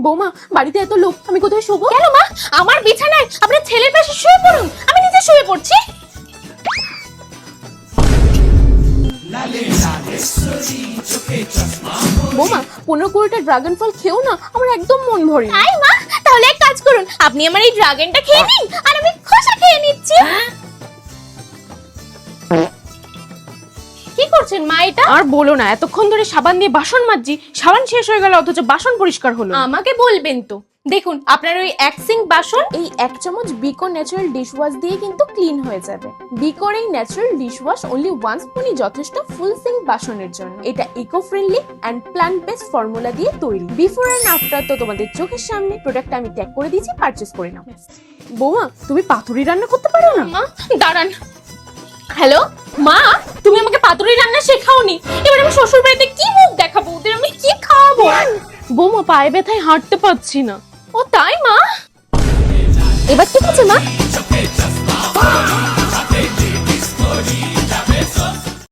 বৌমা বাড়িতে এত লোক, আমি কোথায় শোবো? কেন মা, আমার বিছানায় আপনার ছেলের পাশে শুয়ে পড়ুন, আমি নিজে শুয়ে পড়ছি। বৌমা 15-20টা ড্রাগন ফল খেও না, আমার একদম মন ভরে না। তাই মা, তাহলে এক কাজ করুন, আপনি আমার এই ড্রাগনটা খেয়ে নিন আর আমি খোসা খেয়ে নিচ্ছি। কি করছেন মা এটা? আর বলো না, এতক্ষণ ধরে সাবান দিয়ে বাসন মাজছি, সাবান শেষ হয়ে গেল অথচ বাসন পরিষ্কার হলো না। আমাকে বলবেন তো। দেখুন আপনার ওই এক সিঙ্ক বাসন, এই 1 চামচ বিকো ন্যাচারাল ডিশ ওয়াশ দিয়ে কিন্তু ক্লিন হয়ে যাবে। বিকোর এই ন্যাচারাল ডিশ ওয়াশ অনলি 1 স্পুনই যথেষ্ট ফুল সিঙ্ক বাসনের জন্য। এটা eco friendly and plant based formula দিয়ে তৈরি। বিফোর এন্ড আফটার তো তোমাদের চোখের সামনে, প্রোডাক্টটা আমি ট্যাগ করে দিয়েছি, পারচেজ করে নাও। বৌমা তুমি পাতুরি রান্না করতে পারো না? মা দাঁড়ান। হ্যালো মা, তুমি আমাকে পাতুরি রান্না শেখাওনি, এবার আমি শ্বশুর বাড়িতে কি মুখ দেখাবো, ওদের আমি কি খাওয়াবো? বৌমা পায়ে ব্যথায় হাঁটতে পারছি না। ও তাই মা, এবার ঠিক আছে মা?